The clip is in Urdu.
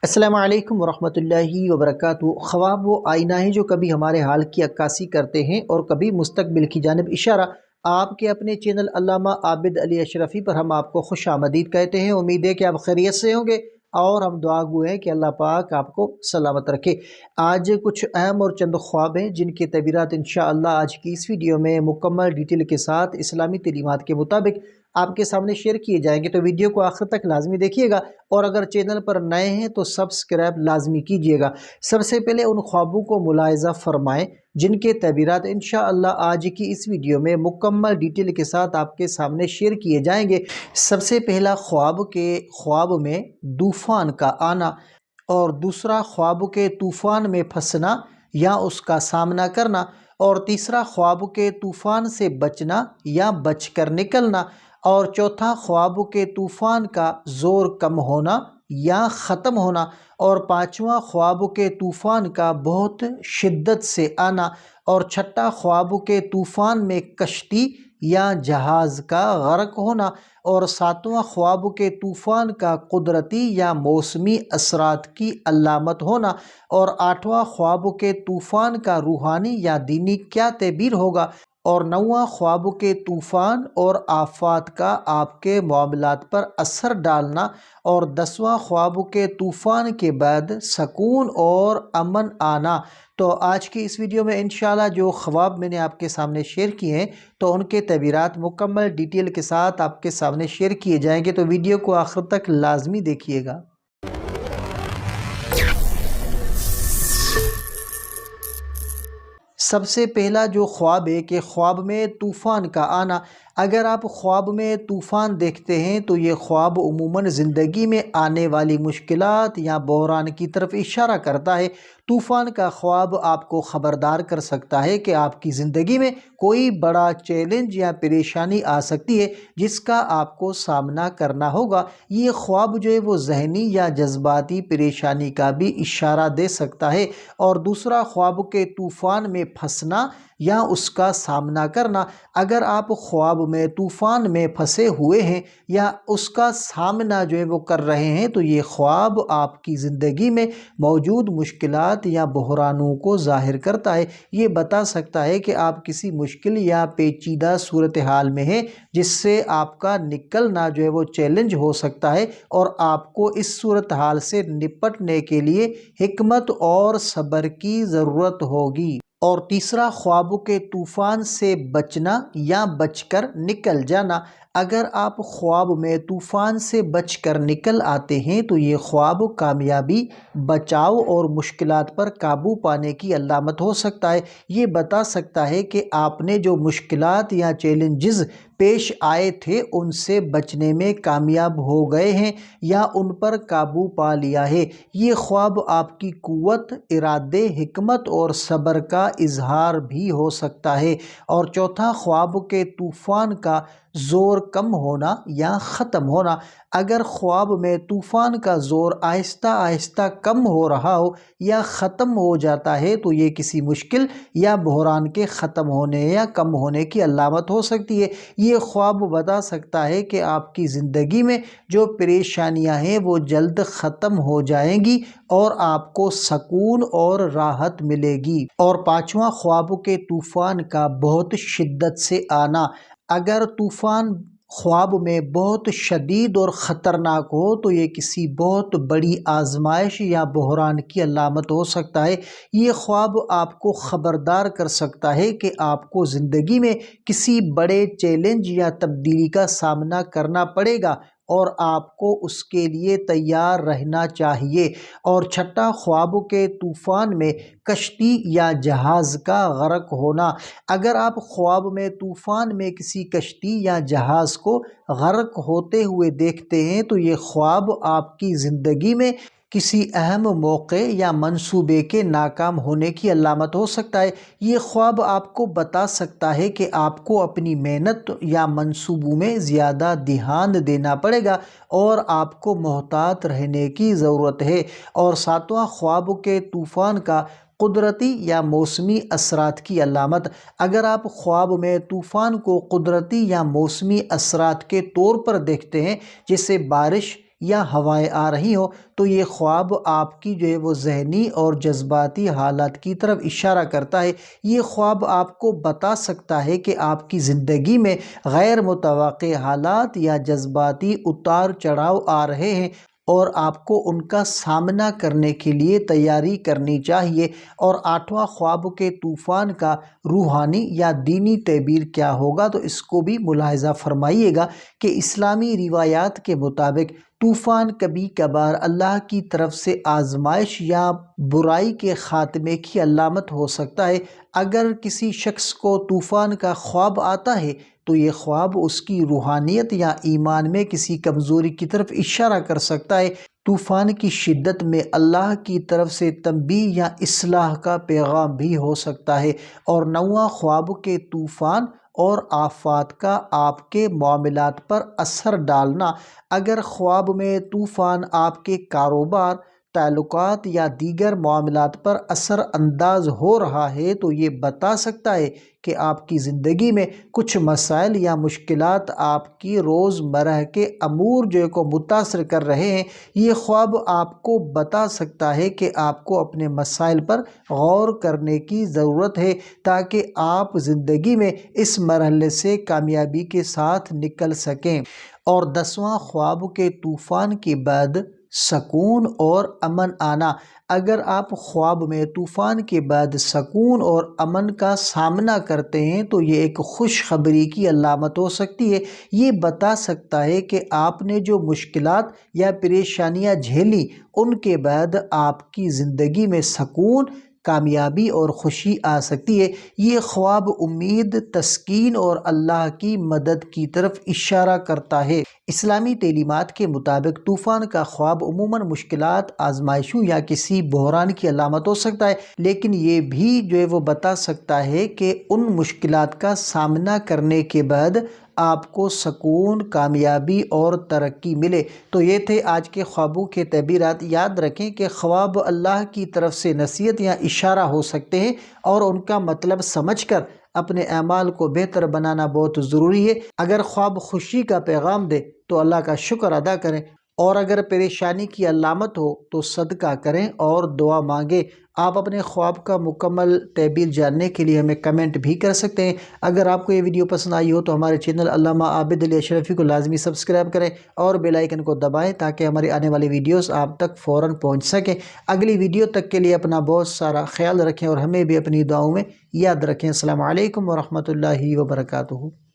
السلام علیکم ورحمۃ اللہ وبرکاتہ۔ خواب وہ آئینہ ہیں جو کبھی ہمارے حال کی عکاسی کرتے ہیں اور کبھی مستقبل کی جانب اشارہ۔ آپ کے اپنے چینل علامہ عابد علی اشرفی پر ہم آپ کو خوش آمدید کہتے ہیں۔ امید ہے کہ آپ خیریت سے ہوں گے اور ہم دعا گو ہیں کہ اللہ پاک آپ کو سلامت رکھے۔ آج کچھ اہم اور چند خواب ہیں جن کی تعبیرات انشاءاللہ آج کی اس ویڈیو میں مکمل ڈیٹیل کے ساتھ اسلامی تعلیمات کے مطابق آپ کے سامنے شیئر کیے جائیں گے، تو ویڈیو کو آخر تک لازمی دیکھیے گا، اور اگر چینل پر نئے ہیں تو سبسکرائب لازمی کیجیے گا۔ سب سے پہلے ان خوابوں کو ملاحظہ فرمائیں جن کے تعبیرات انشاءاللہ آج کی اس ویڈیو میں مکمل ڈیٹیل کے ساتھ آپ کے سامنے شیئر کیے جائیں گے۔ سب سے پہلا خواب میں طوفان کا آنا، اور دوسرا خواب کے طوفان میں پھنسنا یا اس کا سامنا کرنا، اور تیسرا خواب کے طوفان سے بچنا یا بچ کر نکلنا، اور چوتھا خواب کے طوفان کا زور کم ہونا یا ختم ہونا، اور پانچواں خواب کے طوفان کا بہت شدت سے آنا، اور چھٹا خواب کے طوفان میں کشتی یا جہاز کا غرق ہونا، اور ساتواں خواب کے طوفان کا قدرتی یا موسمی اثرات کی علامت ہونا، اور آٹھواں خواب کے طوفان کا روحانی یا دینی کیا تعبیر ہوگا، اور نواں خواب کے طوفان اور آفات کا آپ کے معاملات پر اثر ڈالنا، اور دسواں خواب کے طوفان کے بعد سکون اور امن آنا۔ تو آج کی اس ویڈیو میں انشاءاللہ جو خواب میں نے آپ کے سامنے شیئر کیے ہیں تو ان کے تعبیرات مکمل ڈیٹیل کے ساتھ آپ کے سامنے شیئر کیے جائیں گے، تو ویڈیو کو آخر تک لازمی دیکھیے گا۔ سب سے پہلا جو خواب ہے کہ خواب میں طوفان کا آنا۔ اگر آپ خواب میں طوفان دیکھتے ہیں تو یہ خواب عموماً زندگی میں آنے والی مشکلات یا بحران کی طرف اشارہ کرتا ہے۔ طوفان کا خواب آپ کو خبردار کر سکتا ہے کہ آپ کی زندگی میں کوئی بڑا چیلنج یا پریشانی آ سکتی ہے جس کا آپ کو سامنا کرنا ہوگا۔ یہ خواب جو ہے وہ ذہنی یا جذباتی پریشانی کا بھی اشارہ دے سکتا ہے۔ اور دوسرا خواب کے طوفان میں پھنسنا یا اس کا سامنا کرنا۔ اگر آپ خواب میں طوفان میں پھنسے ہوئے ہیں یا اس کا سامنا جو ہے وہ کر رہے ہیں تو یہ خواب آپ کی زندگی میں موجود مشکلات یا بحرانوں کو ظاہر کرتا ہے۔ یہ بتا سکتا ہے کہ آپ کسی مشکل یا پیچیدہ صورتحال میں ہیں جس سے آپ کا نکلنا جو ہے وہ چیلنج ہو سکتا ہے، اور آپ کو اس صورتحال سے نپٹنے کے لیے حکمت اور صبر کی ضرورت ہوگی۔ اور تیسرا خواب کے طوفان سے بچنا یا بچ کر نکل جانا۔ اگر آپ خواب میں طوفان سے بچ کر نکل آتے ہیں تو یہ خواب کامیابی، بچاؤ اور مشکلات پر قابو پانے کی علامت ہو سکتا ہے۔ یہ بتا سکتا ہے کہ آپ نے جو مشکلات یا چیلنجز پیش آئے تھے ان سے بچنے میں کامیاب ہو گئے ہیں یا ان پر قابو پا لیا ہے۔ یہ خواب آپ کی قوت ارادے، حکمت اور صبر کا اظہار بھی ہو سکتا ہے۔ اور چوتھا خواب کے طوفان کا زور کم ہونا یا ختم ہونا۔ اگر خواب میں طوفان کا زور آہستہ آہستہ کم ہو رہا ہو یا ختم ہو جاتا ہے تو یہ کسی مشکل یا بحران کے ختم ہونے یا کم ہونے کی علامت ہو سکتی ہے۔ یہ خواب بتا سکتا ہے کہ آپ کی زندگی میں جو پریشانیاں ہیں وہ جلد ختم ہو جائیں گی اور آپ کو سکون اور راحت ملے گی۔ اور پانچواں خواب کے طوفان کا بہت شدت سے آنا۔ اگر طوفان خواب میں بہت شدید اور خطرناک ہو تو یہ کسی بہت بڑی آزمائش یا بحران کی علامت ہو سکتا ہے۔ یہ خواب آپ کو خبردار کر سکتا ہے کہ آپ کو زندگی میں کسی بڑے چیلنج یا تبدیلی کا سامنا کرنا پڑے گا اور آپ کو اس کے لیے تیار رہنا چاہیے۔ اور چھٹا خواب کے طوفان میں کشتی یا جہاز کا غرق ہونا۔ اگر آپ خواب میں طوفان میں کسی کشتی یا جہاز کو غرق ہوتے ہوئے دیکھتے ہیں تو یہ خواب آپ کی زندگی میں کسی اہم موقع یا منصوبے کے ناکام ہونے کی علامت ہو سکتا ہے۔ یہ خواب آپ کو بتا سکتا ہے کہ آپ کو اپنی محنت یا منصوبوں میں زیادہ دھیان دینا پڑے گا اور آپ کو محتاط رہنے کی ضرورت ہے۔ اور ساتواں خواب کے طوفان کا قدرتی یا موسمی اثرات کی علامت۔ اگر آپ خواب میں طوفان کو قدرتی یا موسمی اثرات کے طور پر دیکھتے ہیں جیسے بارش، یا ہوائیں آ رہی ہوں تو یہ خواب آپ کی جو ہے وہ ذہنی اور جذباتی حالات کی طرف اشارہ کرتا ہے۔ یہ خواب آپ کو بتا سکتا ہے کہ آپ کی زندگی میں غیر متوقع حالات یا جذباتی اتار چڑھاؤ آ رہے ہیں اور آپ کو ان کا سامنا کرنے کے لیے تیاری کرنی چاہیے۔ اور 8واں خواب کے طوفان کا روحانی یا دینی تعبیر کیا ہوگا تو اس کو بھی ملاحظہ فرمائیے گا کہ اسلامی روایات کے مطابق طوفان کبھی کبھار اللہ کی طرف سے آزمائش یا برائی کے خاتمے کی علامت ہو سکتا ہے۔ اگر کسی شخص کو طوفان کا خواب آتا ہے تو یہ خواب اس کی روحانیت یا ایمان میں کسی کمزوری کی طرف اشارہ کر سکتا ہے۔ طوفان کی شدت میں اللہ کی طرف سے تنبیہ یا اصلاح کا پیغام بھی ہو سکتا ہے۔ اور 9واں خواب کے طوفان اور آفات کا آپ کے معاملات پر اثر ڈالنا۔ اگر خواب میں طوفان آپ کے کاروبار، تعلقات یا دیگر معاملات پر اثر انداز ہو رہا ہے تو یہ بتا سکتا ہے کہ آپ کی زندگی میں کچھ مسائل یا مشکلات آپ کی روزمرہ کے امور جو کو متاثر کر رہے ہیں۔ یہ خواب آپ کو بتا سکتا ہے کہ آپ کو اپنے مسائل پر غور کرنے کی ضرورت ہے تاکہ آپ زندگی میں اس مرحلے سے کامیابی کے ساتھ نکل سکیں۔ اور 10واں خواب کے طوفان کے بعد سکون اور امن آنا۔ اگر آپ خواب میں طوفان کے بعد سکون اور امن کا سامنا کرتے ہیں تو یہ ایک خوشخبری کی علامت ہو سکتی ہے۔ یہ بتا سکتا ہے کہ آپ نے جو مشکلات یا پریشانیاں جھیلی ان کے بعد آپ کی زندگی میں سکون، کامیابی اور خوشی آ سکتی ہے۔ یہ خواب امید، تسکین اور اللہ کی مدد کی طرف اشارہ کرتا ہے۔ اسلامی تعلیمات کے مطابق طوفان کا خواب عموماً مشکلات، آزمائشوں یا کسی بحران کی علامت ہو سکتا ہے، لیکن یہ بھی جو ہے وہ بتا سکتا ہے کہ ان مشکلات کا سامنا کرنے کے بعد آپ کو سکون، کامیابی اور ترقی ملے۔ تو یہ تھے آج کے خوابوں کے تعبیرات۔ یاد رکھیں کہ خواب اللہ کی طرف سے نصیحت یا اشارہ ہو سکتے ہیں اور ان کا مطلب سمجھ کر اپنے اعمال کو بہتر بنانا بہت ضروری ہے۔ اگر خواب خوشی کا پیغام دے تو اللہ کا شکر ادا کریں، اور اگر پریشانی کی علامت ہو تو صدقہ کریں اور دعا مانگیں۔ آپ اپنے خواب کا مکمل تعبیر جاننے کے لیے ہمیں کمنٹ بھی کر سکتے ہیں۔ اگر آپ کو یہ ویڈیو پسند آئی ہو تو ہمارے چینل علامہ عابد علی اشرفی کو لازمی سبسکرائب کریں اور بیل آئیکن کو دبائیں تاکہ ہماری آنے والی ویڈیوز آپ تک فوراً پہنچ سکیں۔ اگلی ویڈیو تک کے لیے اپنا بہت سارا خیال رکھیں اور ہمیں بھی اپنی دعاؤں میں یاد رکھیں۔ السلام علیکم ورحمۃ اللہ وبرکاتہ۔